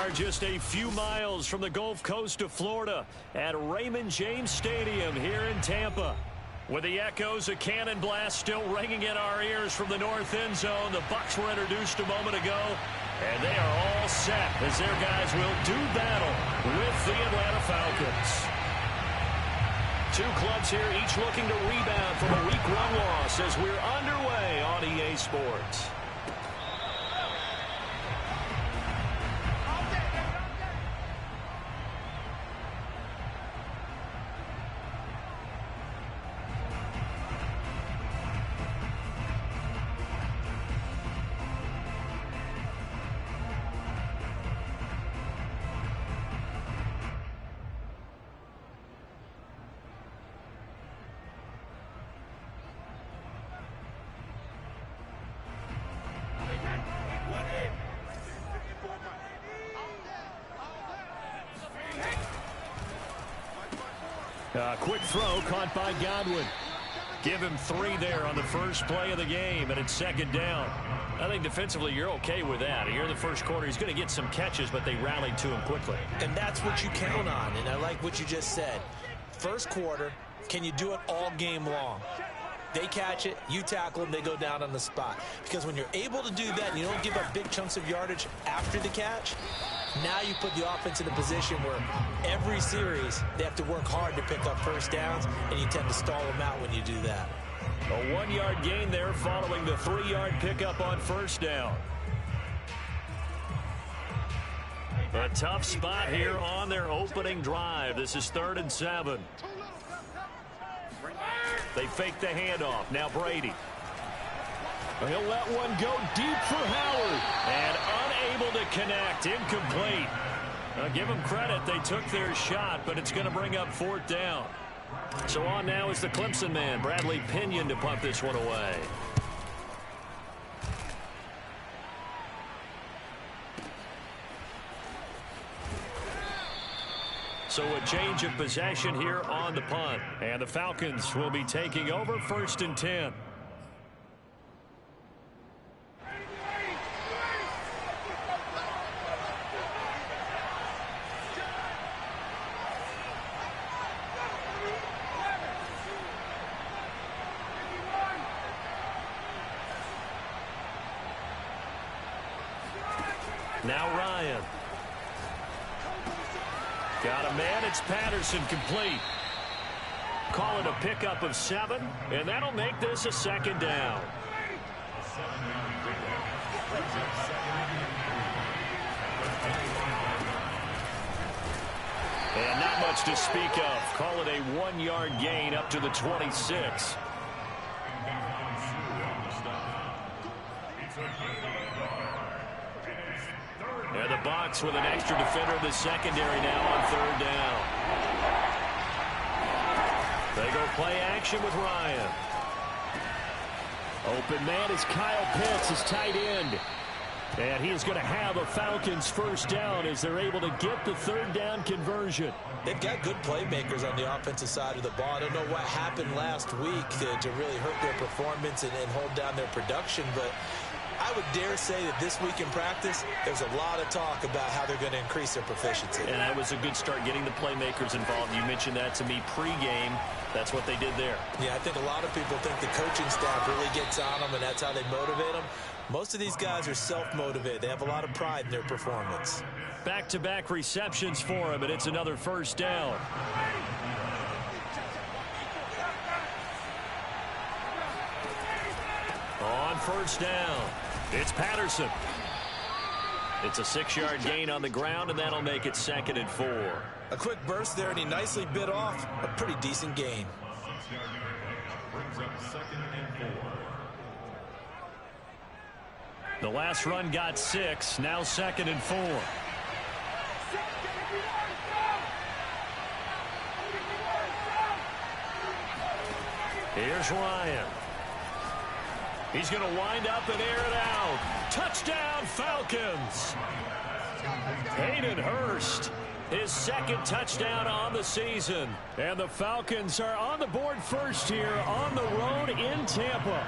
are just a few miles from the Gulf Coast of Florida at Raymond James Stadium here in Tampa. With the echoes of cannon blast still ringing in our ears from the north end zone, the Bucs were introduced a moment ago, and they are all set as their guys will do battle with the Atlanta Falcons. Two clubs here, each looking to rebound from a Week 1 loss as we're underway on EA Sports. Quick throw caught by Godwin. Give him 3 there on the first play of the game, and it's second down. I think defensively you're okay with that. Here in the first quarter, he's going to get some catches, but they rallied to him quickly. And that's what you count on, and I like what you just said. First quarter, can you do it all game long? They catch it, you tackle them, they go down on the spot. Because when you're able to do that and you don't give up big chunks of yardage after the catch, now you put the offense in a position where every series they have to work hard to pick up first downs, and you tend to stall them out when you do that. A 1-yard gain there following the 3-yard pickup on first down. A tough spot here on their opening drive. This is 3rd and 7. They fake the handoff. Now Brady. He'll let one go deep for Howard. And unable to connect. Incomplete. Give them credit. They took their shot, but it's going to bring up 4th down. So on now is the Clemson man, Bradley Pinion, to punt this one away. So a change of possession here on the punt. And the Falcons will be taking over 1st and 10. Now Ryan. Got a man. It's Patterson, complete. Call it a pickup of 7, and that'll make this a 2nd down. And not much to speak of. Call it a 1-yard gain up to the 26. And the Bucs with an extra defender in the secondary now on 3rd down. They go play action with Ryan. Open man is Kyle Pitts, his tight end. And he is going to have a Falcons 1st down as they're able to get the 3rd down conversion. They've got good playmakers on the offensive side of the ball. I don't know what happened last week to really hurt their performance and hold down their production, but I would dare say that this week in practice, there's a lot of talk about how they're going to increase their proficiency. And that was a good start, getting the playmakers involved. You mentioned that to me pregame. That's what they did there. Yeah, I think a lot of people think the coaching staff really gets on them, and that's how they motivate them. Most of these guys are self-motivated. They have a lot of pride in their performance. Back-to-back receptions for him, and it's another 1st down. On 1st down, it's Patterson. It's a 6-yard gain on the ground, and that'll make it 2nd and 4. A quick burst there, and he nicely bit off a pretty decent gain. The last run got 6, now 2nd and 4. Here's Ryan. He's going to wind up and air it out. Touchdown, Falcons. Hayden Hurst, his 2nd touchdown on the season. And the Falcons are on the board first here on the road in Tampa.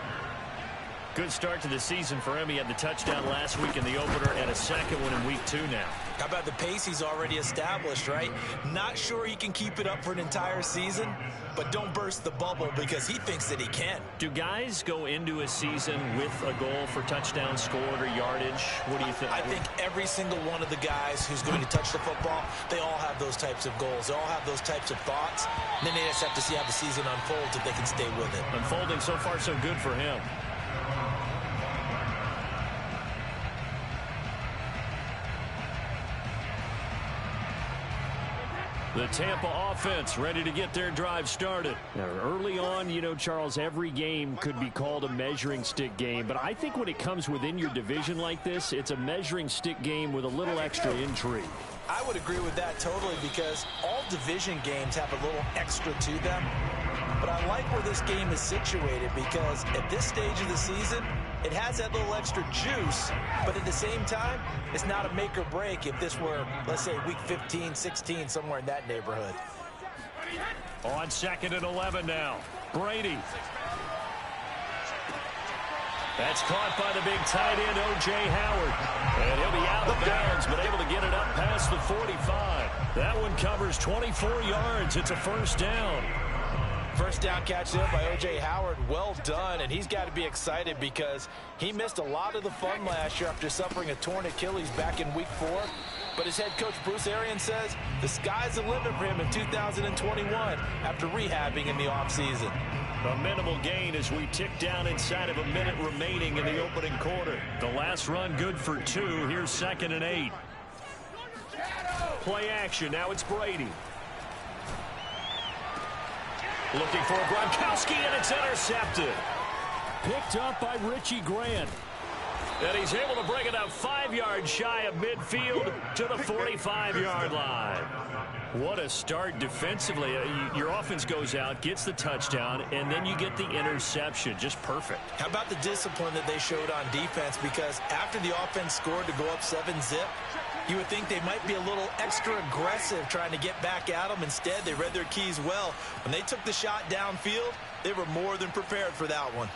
Good start to the season for him. He had the touchdown last week in the opener and a 2nd one in week 2 now. How about the pace he's already established, right? Not sure he can keep it up for an entire season, but don't burst the bubble because he thinks that he can. Do guys go into a season with a goal for touchdowns scored or yardage? What do you think? I think every single one of the guys who's going to touch the football, they all have those types of goals. They all have those types of thoughts. And then they just have to see how the season unfolds if they can stay with it. Unfolding so far so good for him. The Tampa offense ready to get their drive started. Now, early on, you know, Charles, every game could be called a measuring stick game. But I think when it comes within your division like this, it's a measuring stick game with a little extra intrigue. I would agree with that totally because all division games have a little extra to them. But I like where this game is situated because at this stage of the season, it has that little extra juice, but at the same time, it's not a make or break if this were, let's say, week 15, 16, somewhere in that neighborhood. On 2nd and 11 now. Brady. That's caught by the big tight end, O.J. Howard. And he'll be out of bounds, but able to get it up past the 45. That one covers 24 yards. It's a first down. First down catch there by O.J. Howard. Well done, and he's got to be excited because he missed a lot of the fun last year after suffering a torn Achilles back in week 4. But his head coach, Bruce Arians, says the sky's the limit for him in 2021 after rehabbing in the offseason. A minimal gain as we tick down inside of a minute remaining in the opening quarter. The last run good for 2. Here's 2nd and 8. Play action. Now it's Brady. Looking for Gronkowski, and it's intercepted. Picked up by Richie Grant. And he's able to bring it up 5 yards shy of midfield to the 45-yard line. What a start defensively. Your offense goes out, gets the touchdown, and then you get the interception. Just perfect. How about the discipline that they showed on defense? Because after the offense scored to go up 7-zip, you would think they might be a little extra aggressive trying to get back at them. Instead, they read their keys well. When they took the shot downfield, they were more than prepared for that one.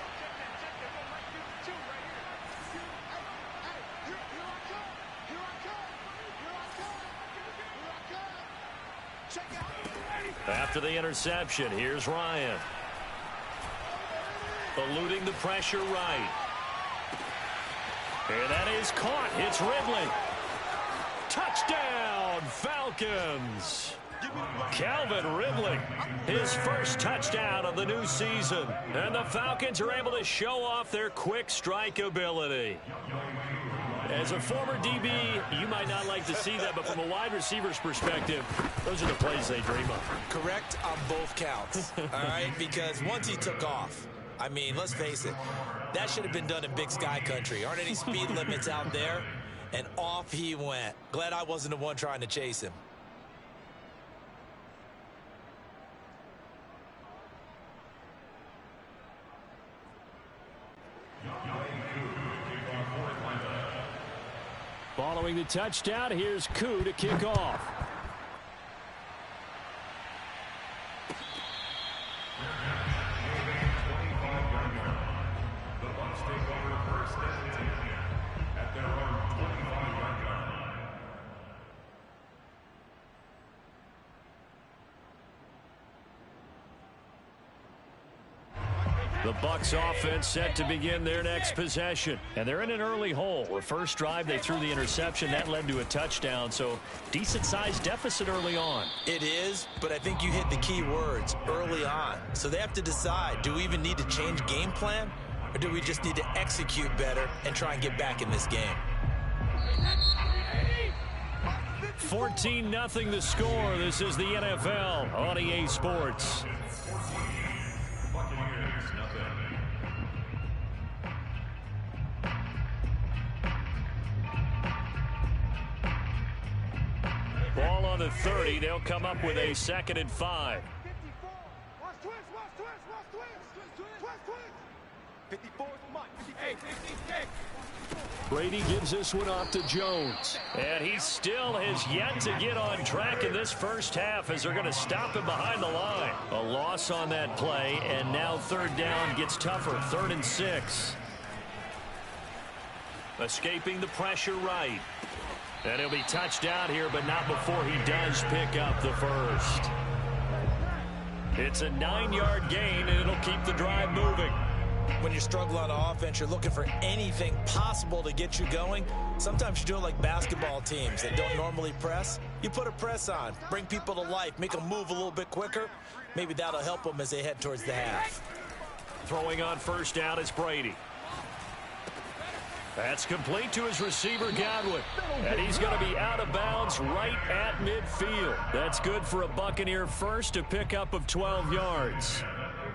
After the interception, here's Ryan. Eluding the pressure right. And that is caught. It's Ridley. Touchdown, Falcons. Calvin Ridley, his first touchdown of the new season. And the Falcons are able to show off their quick strike ability. As a former DB, you might not like to see that, but from a wide receiver's perspective, those are the plays they dream of. Correct on both counts, all right? Because once he took off, I mean, let's face it, that should have been done in Big Sky country. Aren't any speed limits out there? And off he went. Glad I wasn't the one trying to chase him. Following the touchdown, here's Koo to kick off. The Bucs offense set to begin their next possession. And they're in an early hole. The first drive, they threw the interception. That led to a touchdown. So decent-sized deficit early on. It is, but I think you hit the key words, early on. So they have to decide, do we even need to change game plan? Or do we just need to execute better and try and get back in this game? 14-0 the score. This is the NFL on EA Sports. Ball on the 30. They'll come up with a 2nd and 5. Brady gives this one off to Jones. And he still has yet to get on track in this first half as they're going to stop him behind the line. A loss on that play, and now 3rd down gets tougher. 3rd and 6. Escaping the pressure right. And he'll be touched down here, but not before he does pick up the first. It's a 9-yard gain, and it'll keep the drive moving. When you're struggling on offense, you're looking for anything possible to get you going. Sometimes you do it like basketball teams that don't normally press. You put a press on, bring people to life, make them move a little bit quicker. Maybe that'll help them as they head towards the half. Throwing on first down is Brady. That's complete to his receiver, Godwin. And he's going to be out of bounds right at midfield. That's good for a Buccaneer first, a pickup of 12 yards.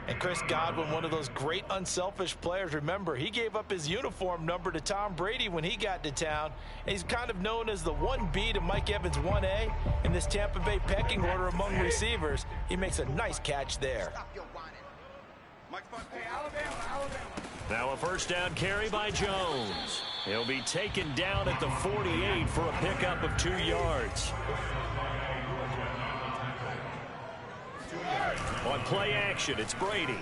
And Chris Godwin, one of those great unselfish players. Remember, he gave up his uniform number to Tom Brady when he got to town. And he's kind of known as the 1B to Mike Evans 1A in this Tampa Bay pecking order among receivers. He makes a nice catch there. Now a first down carry by Jones. He'll be taken down at the 48 for a pickup of 2 yards. On play action, it's Brady.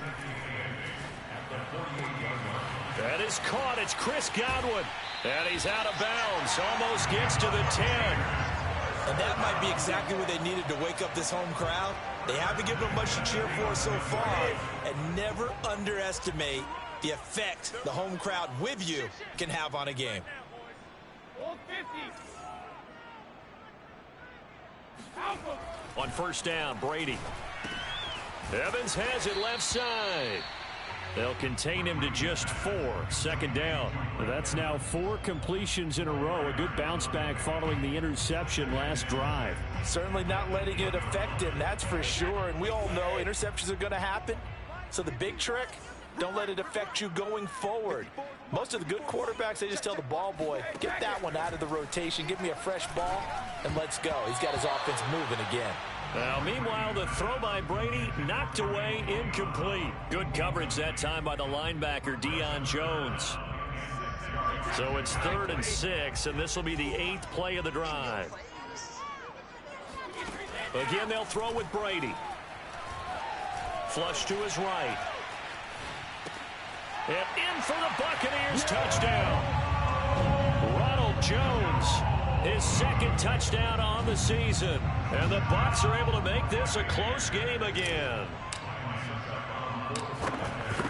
That is caught. It's Chris Godwin. And he's out of bounds. Almost gets to the 10. And that might be exactly what they needed to wake up this home crowd. They haven't given them much to cheer for so far. And never underestimate the effect the home crowd with you can have on a game. On first down, Brady. Evans has it left side. They'll contain him to just 4. Second down. That's now 4 completions in a row. A good bounce back following the interception last drive. Certainly not letting it affect him, that's for sure. And we all know interceptions are going to happen. So the big trick, don't let it affect you going forward. Most of the good quarterbacks, they just tell the ball boy, get that one out of the rotation, give me a fresh ball, and let's go. He's got his offense moving again. Now, meanwhile, the throw by Brady knocked away, incomplete. Good coverage that time by the linebacker, Deion Jones. So it's 3rd and 6, and this will be the 8th play of the drive. Again, they'll throw with Brady. Flush to his right. And in for the Buccaneers, touchdown. Ronald Jones, his 2nd touchdown on the season. And the Bucs are able to make this a close game again.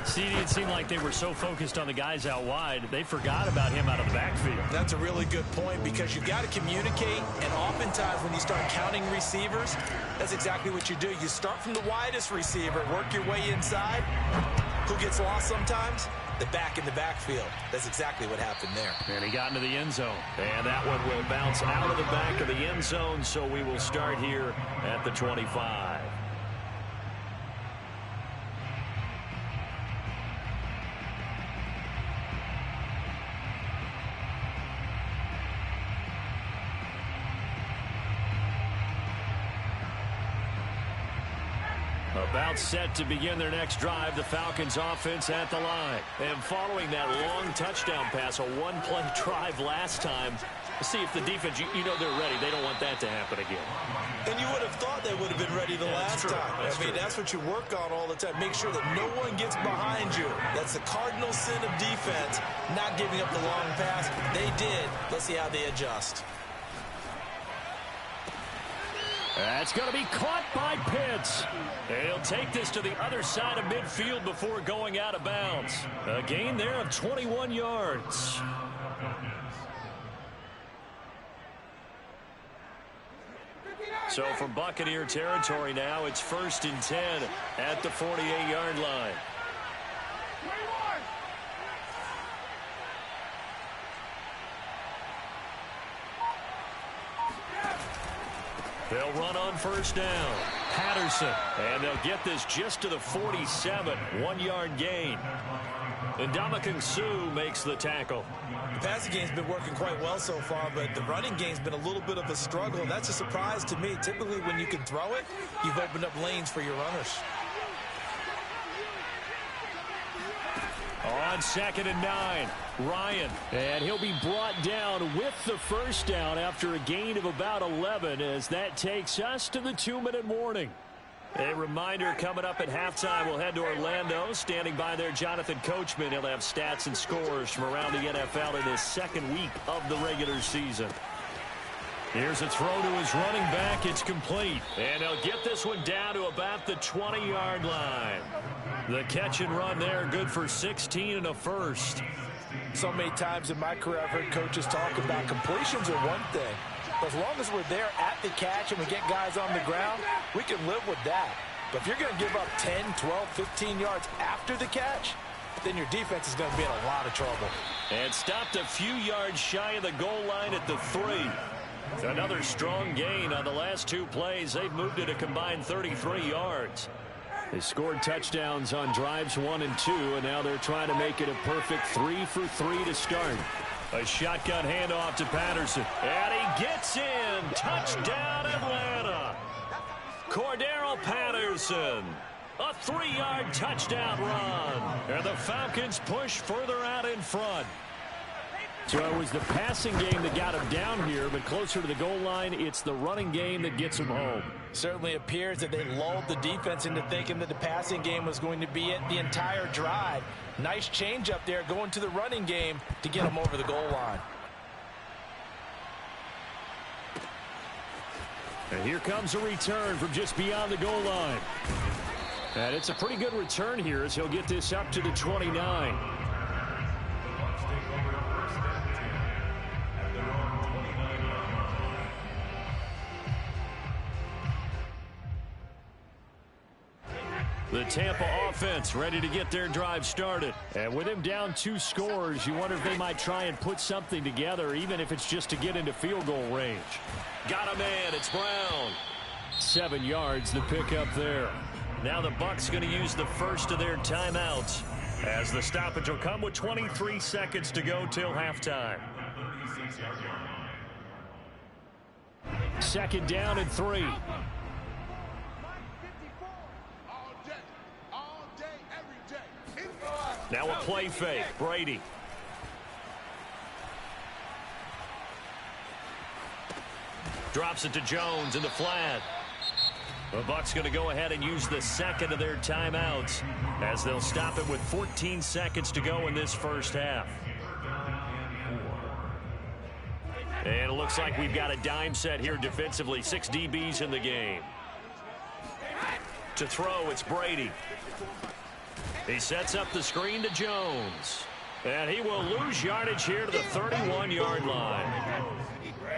See, it seemed like they were so focused on the guys out wide, they forgot about him out of the backfield. That's a really good point because you've got to communicate, and oftentimes when you start counting receivers, that's exactly what you do. You start from the widest receiver, work your way inside. Who gets lost sometimes? The back in the backfield. That's exactly what happened there. And he got into the end zone. And that one will bounce out of the back of the end zone, so we will start here at the 25. About set to begin their next drive, the Falcons offense at the line. And following that long touchdown pass, a one-play drive last time, see if the defense, you know they're ready. They don't want that to happen again. And you would have thought they would have been ready the last time. That's what you work on all the time. Make sure that no one gets behind you. That's the cardinal sin of defense, not giving up the long pass. They did. Let's see how they adjust. That's going to be caught by Pitts. And he'll take this to the other side of midfield before going out of bounds. A gain there of 21 yards. So from Buccaneer territory now, it's 1st and 10 at the 48-yard line. They'll run on first down. Patterson. And they'll get this just to the 47. 1-yard gain. And Ndamukong Suh makes the tackle. The passing game's been working quite well so far, but the running game's been a little bit of a struggle, and that's a surprise to me. Typically, when you can throw it, you've opened up lanes for your runners. On 2nd and 9, Ryan. And he'll be brought down with the first down after a gain of about 11 as that takes us to the 2-minute warning. A reminder coming up at halftime, we'll head to Orlando. Standing by there, Jonathan Coachman. He'll have stats and scores from around the NFL in his 2nd week of the regular season. Here's a throw to his running back. It's complete. And they'll get this one down to about the 20-yard line. The catch and run there, good for 16 and a first. So many times in my career, I've heard coaches talk about completions are one thing. But as long as we're there at the catch and we get guys on the ground, we can live with that. But if you're going to give up 10, 12, 15 yards after the catch, then your defense is going to be in a lot of trouble. And stopped a few yards shy of the goal line at the 3. Another strong gain on the last 2 plays. They've moved it a combined 33 yards. They scored touchdowns on drives 1 and 2, and now they're trying to make it a perfect 3 for 3 to start. A shotgun handoff to Patterson. And he gets in. Touchdown, Atlanta. Cordero Patterson. A 3-yard touchdown run. And the Falcons push further out in front. So it was the passing game that got him down here, but closer to the goal line, it's the running game that gets him home. Certainly appears that they lulled the defense into thinking that the passing game was going to be it the entire drive. Nice change up there going to the running game to get him over the goal line. And here comes a return from just beyond the goal line. And it's a pretty good return here as he'll get this up to the 29. The Tampa offense ready to get their drive started. And with him down 2 scores, you wonder if they might try and put something together, even if it's just to get into field goal range. Got a man. It's Brown. 7 yards, the pickup there. Now the Bucs going to use the first of their timeouts as the stoppage will come with 23 seconds to go till halftime. 2nd down and 3. Now a play fake. Brady. Drops it to Jones in the flat. The Bucs going to go ahead and use the second of their timeouts as they'll stop it with 14 seconds to go in this first half. And it looks like we've got a dime set here defensively. 6 DBs in the game. To throw, it's Brady. He sets up the screen to Jones. And he will lose yardage here to the 31-yard line.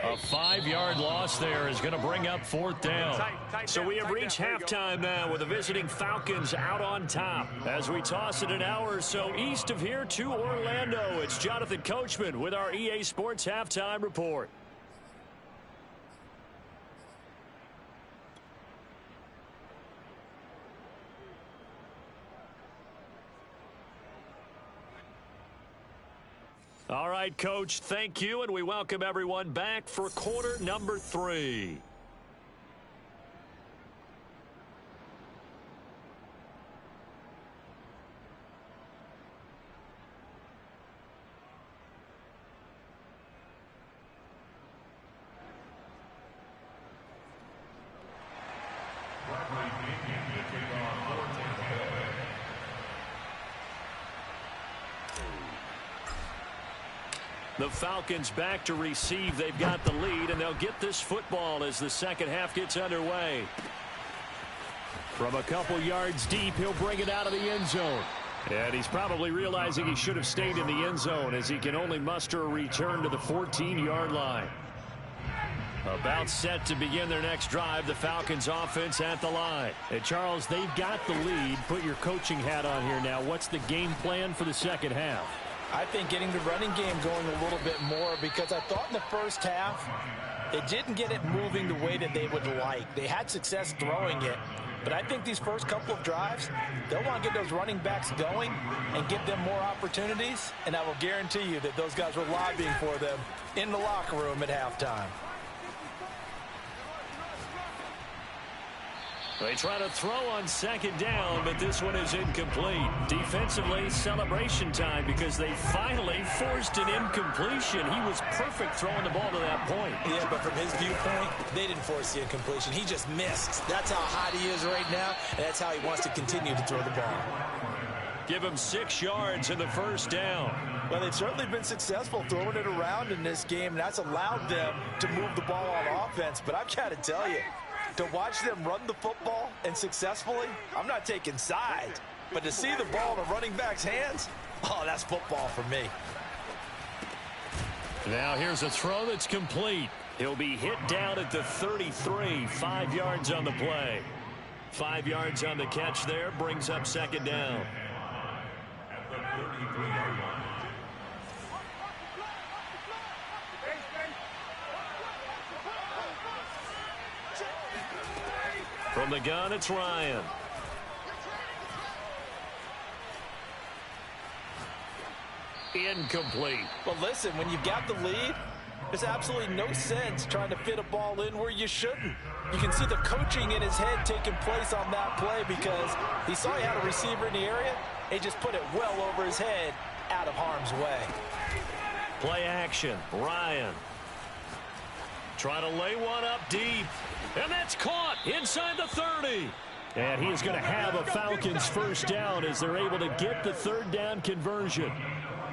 A 5-yard loss there is going to bring up 4th down. So we have reached halftime now with the visiting Falcons out on top. As we toss it an hour or so east of here to Orlando, it's Jonathan Coachman with our EA Sports Halftime Report. All right, Coach, thank you, and we welcome everyone back for quarter number 3. The Falcons back to receive. They've got the lead, and they'll get this football as the second half gets underway. From a couple yards deep, he'll bring it out of the end zone. And he's probably realizing he should have stayed in the end zone as he can only muster a return to the 14-yard line. About set to begin their next drive, the Falcons offense at the line. And Charles, they've got the lead. Put your coaching hat on here now. What's the game plan for the second half? I think getting the running game going a little bit more, because I thought in the first half they didn't get it moving the way that they would like. They had success throwing it, but I think these first couple of drives, they'll want to get those running backs going and give them more opportunities, and I will guarantee you that those guys were lobbying for them in the locker room at halftime. They try to throw on second down, but this one is incomplete. Defensively, celebration time because they finally forced an incompletion. He was perfect throwing the ball to that point. Yeah, but from his viewpoint, they didn't force the incompletion. He just missed. That's how hot he is right now, and that's how he wants to continue to throw the ball. Give him 6 yards in the first down. Well, they've certainly been successful throwing it around in this game, and that's allowed them to move the ball on offense. But I've got to tell you, to watch them run the football and successfully, I'm not taking sides, but to see the ball in the running back's hands, oh, that's football for me. Now here's a throw that's complete. He'll be hit down at the 33, 5 yards on the play. 5 yards on the catch there, brings up second down. At the 33-yard line. From the gun, it's Ryan. Incomplete. Well, listen, when you've got the lead, there's absolutely no sense trying to fit a ball in where you shouldn't. You can see the coaching in his head taking place on that play because he saw he had a receiver in the area and just put it well over his head out of harm's way. Play action. Ryan. Trying to lay one up deep. And that's caught inside the 30. And he's going to have a Falcons first down as they're able to get the third down conversion.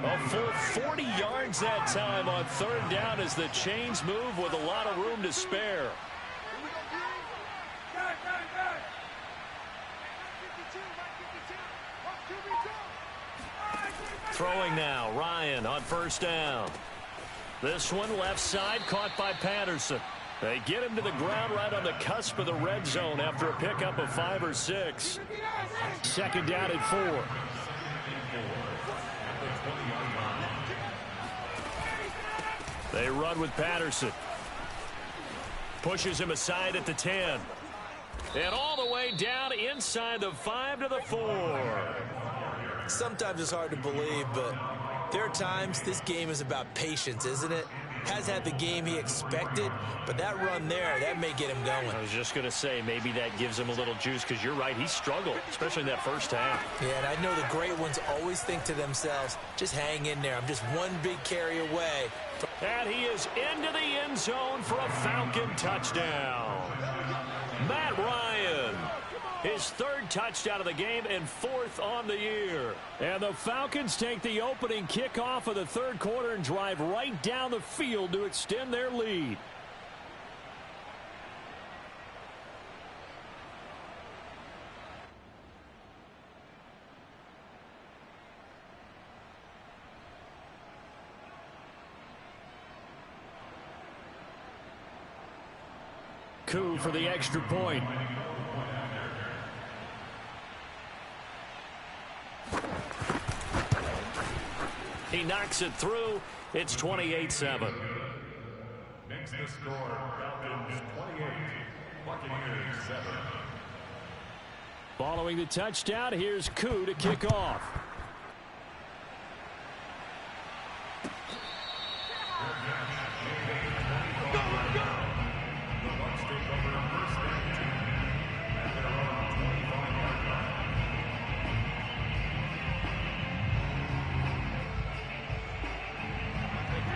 A full 40 yards that time on third down as the chains move with a lot of room to spare. Throwing now, Ryan on first down. This one left side caught by Patterson. They get him to the ground right on the cusp of the red zone after a pickup of 5 or 6. Second down at 4. They run with Patterson. Pushes him aside at the 10. And all the way down inside the 5 to the 4. Sometimes it's hard to believe, but there are times this game is about patience, isn't it? Has had the game he expected, but that run there, that may get him going. I was just going to say, maybe that gives him a little juice because you're right, he struggled, especially in that first half. Yeah, and I know the great ones always think to themselves, just hang in there. I'm just one big carry away. And he is into the end zone for a Falcon touchdown. Matt Ryan, his third touchdown of the game and 4th on the year. And the Falcons take the opening kickoff of the third quarter and drive right down the field to extend their lead. Coup for the extra point. He knocks it through. It's 28-7. Makes the score Falcons 28, Buccaneers 7. Following the touchdown, here's Coup to kick off.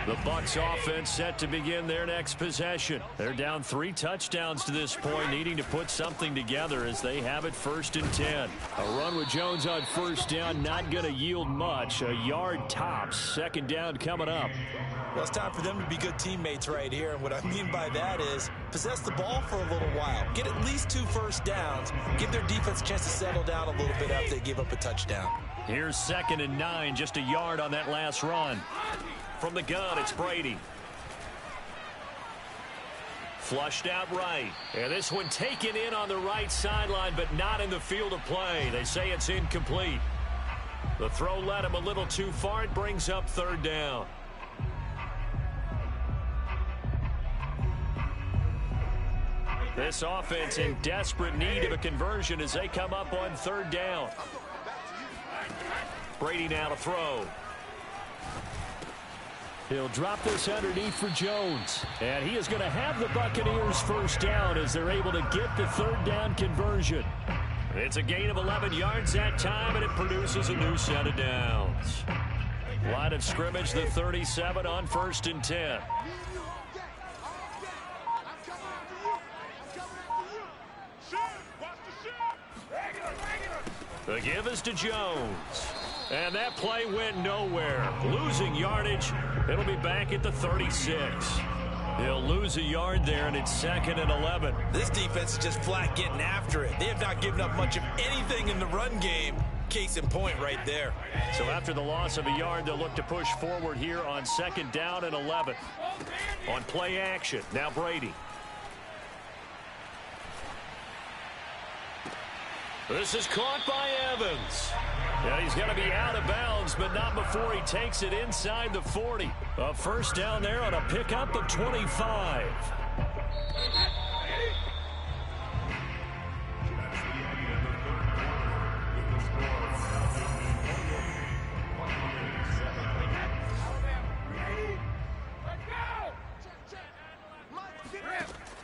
The Bucs offense set to begin their next possession. They're down 3 touchdowns to this point, needing to put something together as they have it 1st and 10. A run with Jones on first down, not going to yield much. A yard tops. Second down coming up. Well, it's time for them to be good teammates right here. And what I mean by that is possess the ball for a little while. Get at least 2 first downs. Give their defense a chance to settle down a little bit after they give up a touchdown. Here's 2nd and 9, just a yard on that last run. From the gun, it's Brady. Flushed out right. And this one taken in on the right sideline, but not in the field of play. They say it's incomplete. The throw led him a little too far. It brings up 3rd down. This offense in desperate need of a conversion as they come up on 3rd down. Brady now to throw. He'll drop this underneath for Jones. And he is going to have the Buccaneers first down as they're able to get the 3rd down conversion. It's a gain of 11 yards that time, and it produces a new set of downs. Line of scrimmage, the 37 on 1st and 10. The give is to Jones. And that play went nowhere. Losing yardage. It'll be back at the 36. He'll lose a yard there, and it's 2nd and 11. This defense is just flat getting after it. They have not given up much of anything in the run game. Case in point right there. So after the loss of a yard, they'll look to push forward here on 2nd down and 11. On play action, now Brady. This is caught by Evans. And he's going to be out of bounds, but not before he takes it inside the 40. A first down there on a pickup of 25.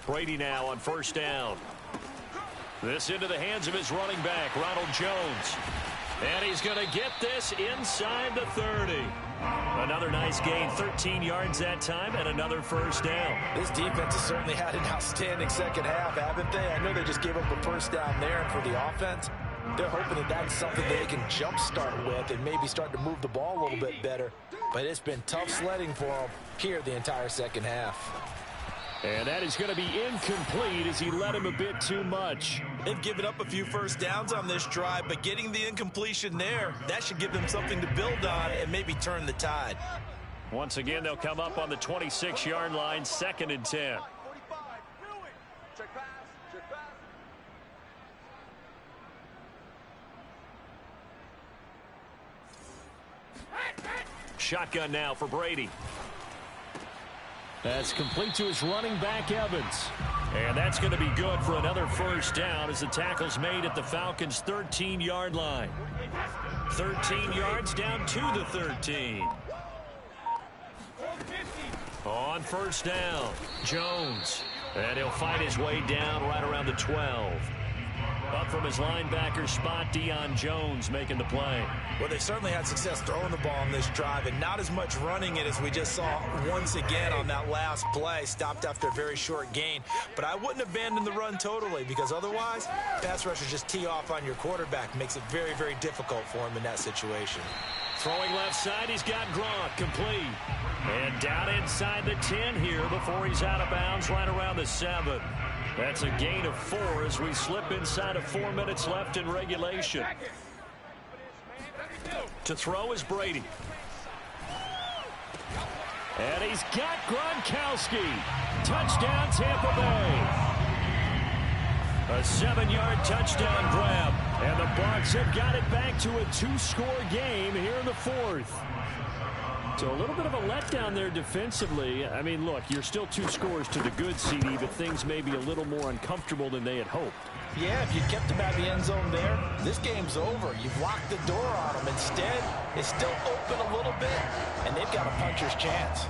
Brady now on first down. This into the hands of his running back, Ronald Jones. And he's going to get this inside the 30. Another nice gain, 13 yards that time, and another first down. This defense has certainly had an outstanding second half, haven't they? I know they just gave up a first down there, and for the offense, they're hoping that that's something they can jumpstart with and maybe start to move the ball a little bit better. But it's been tough sledding for them here the entire second half. And that is going to be incomplete as he led him a bit too much. They've given up a few first downs on this drive, but getting the incompletion there, that should give them something to build on and maybe turn the tide. Once again, they'll come up on the 26-yard line, 2nd and 10. Shotgun now for Brady. That's complete to his running back, Evans. And that's going to be good for another first down as the tackle's made at the Falcons' 13-yard line. 13 yards down to the 13. On first down, Jones. And he'll fight his way down right around the 12. Up from his linebacker spot, Deion Jones making the play. Well, they certainly had success throwing the ball on this drive and not as much running it as we just saw once again on that last play. Stopped after a very short gain. But I wouldn't abandon the run totally because otherwise, pass rushers just tee off on your quarterback. Makes it very, very difficult for him in that situation. Throwing left side, he's got Gronk complete. And down inside the 10 here before he's out of bounds right around the 7. That's a gain of 4 as we slip inside of 4 minutes left in regulation. To throw is Brady. And he's got Gronkowski. Touchdown, Tampa Bay. A 7-yard touchdown grab. And the Bucs have got it back to a 2-score game here in the 4th. So a little bit of a letdown there defensively. I mean, look, you're still 2 scores to the good, CD, but things may be a little more uncomfortable than they had hoped. Yeah, if you kept them out of the end zone there, this game's over. You've locked the door on them. Instead, it's still open a little bit, and they've got a puncher's chance.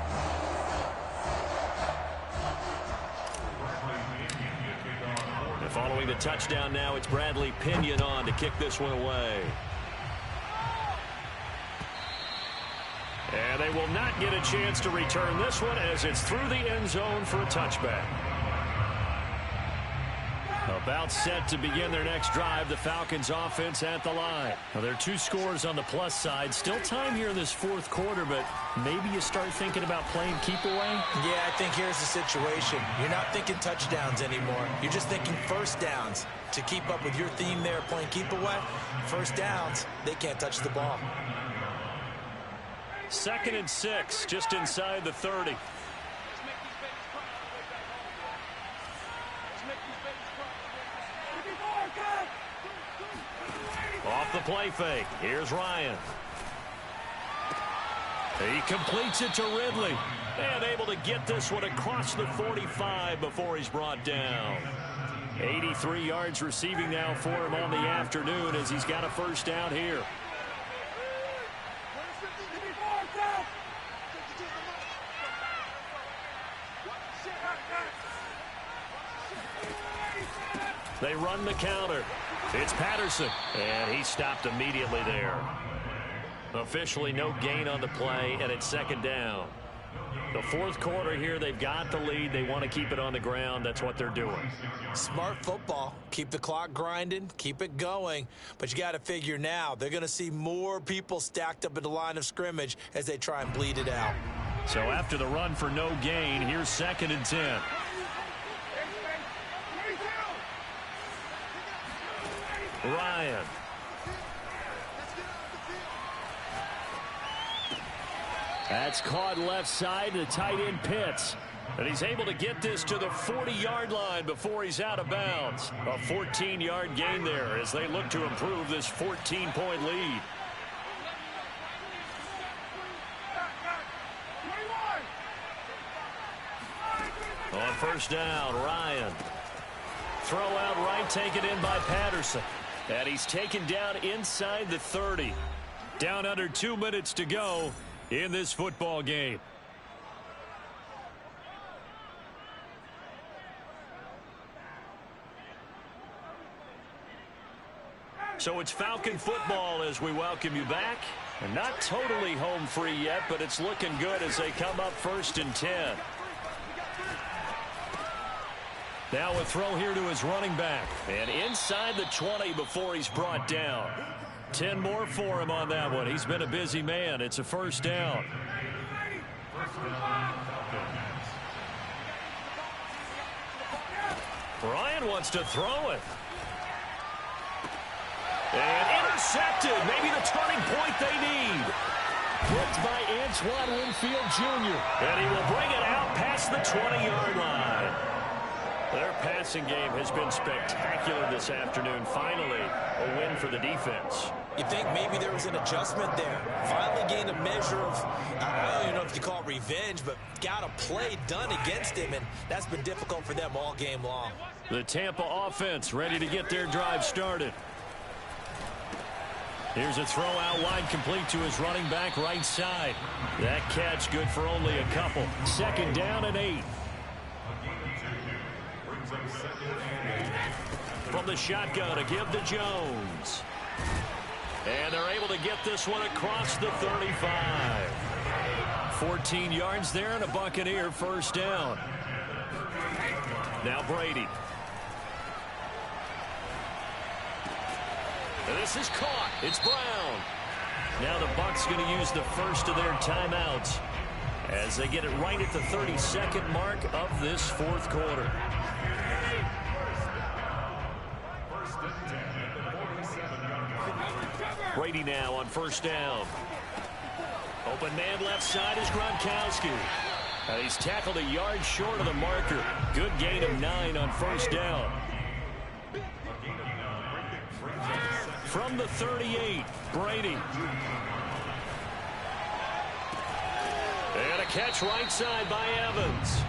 And following the touchdown now, it's Bradley Pinion on to kick this one away. And they will not get a chance to return this one as it's through the end zone for a touchback. About set to begin their next drive, the Falcons offense at the line. Well, there are 2 scores on the plus side. Still time here in this 4th quarter, but maybe you start thinking about playing keep away? Yeah, I think here's the situation. You're not thinking touchdowns anymore. You're just thinking first downs. To keep up with your theme there, playing keep away, first downs, they can't touch the ball. 2nd and 6, just inside the 30. Off the play fake. Here's Ryan. He completes it to Ridley. And able to get this one across the 45 before he's brought down. 83 yards receiving now for him on the afternoon as he's got a first down here. They run the counter. It's Patterson, and he stopped immediately there. Officially no gain on the play, and it's 2nd down. The fourth quarter here, they've got the lead. They want to keep it on the ground. That's what they're doing. Smart football. Keep the clock grinding. Keep it going. But you got to figure now, they're going to see more people stacked up at the line of scrimmage as they try and bleed it out. So after the run for no gain, here's 2nd and 10. Ryan. That's caught left side. The tight end Pitts. And he's able to get this to the 40-yard line before he's out of bounds. A 14-yard gain there as they look to improve this 14-point lead. On first down, Ryan. Throw out right, taken in by Patterson. And he's taken down inside the 30. Down under 2 minutes to go in this football game. So it's Falcon football as we welcome you back. And not totally home free yet, but it's looking good as they come up 1st and 10. Now a throw here to his running back. And inside the 20 before he's brought down. 10 more for him on that one. He's been a busy man. It's a first down. Ryan wants to throw it. And intercepted. Maybe the turning point they need. Blocked by Antoine Winfield Jr. And he will bring it out past the 20-yard line. Their passing game has been spectacular this afternoon. Finally, a win for the defense. You think maybe there was an adjustment there. Finally gained a measure of, I don't even know if you call it revenge, but got a play done against him, and that's been difficult for them all game long. The Tampa offense ready to get their drive started. Here's a throw out wide, complete to his running back right side. That catch good for only a couple. 2nd down and 8. From the shotgun to give to Jones. And they're able to get this one across the 35. 14 yards there and a Buccaneer first down. Now Brady. And this is caught. It's Brown. Now the Bucs going to use the first of their timeouts as they get it right at the 32nd mark of this fourth quarter. Brady now on first down. Open man left side is Gronkowski. He's tackled a yard short of the marker. Good gain of 9 on first down. From the 38, Brady. And a catch right side by Evans.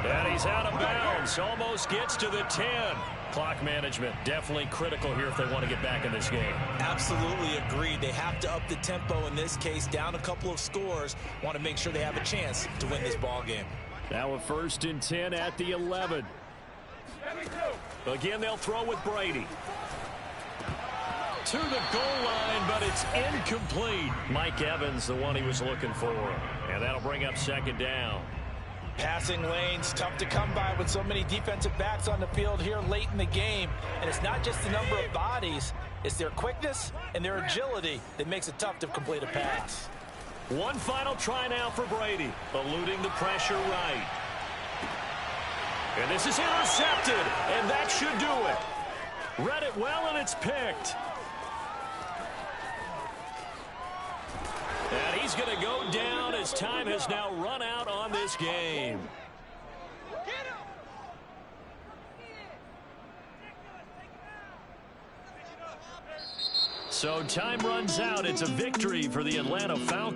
And he's out of bounds. Almost gets to the 10. Clock management definitely critical here if they want to get back in this game. Absolutely agreed. They have to up the tempo in this case. Down a couple of scores. Want to make sure they have a chance to win this ball game. Now a 1st and 10 at the 11. Again, they'll throw with Brady. To the goal line, but it's incomplete. Mike Evans, the one he was looking for. And that'll bring up 2nd down. Passing lanes, tough to come by with so many defensive backs on the field here late in the game. And it's not just the number of bodies, it's their quickness and their agility that makes it tough to complete a pass. One final try now for Brady, eluding the pressure right. And this is intercepted, and that should do it. Read it well, and it's picked. And he's going to go down as time has now run out on this game. So time runs out. It's a victory for the Atlanta Falcons.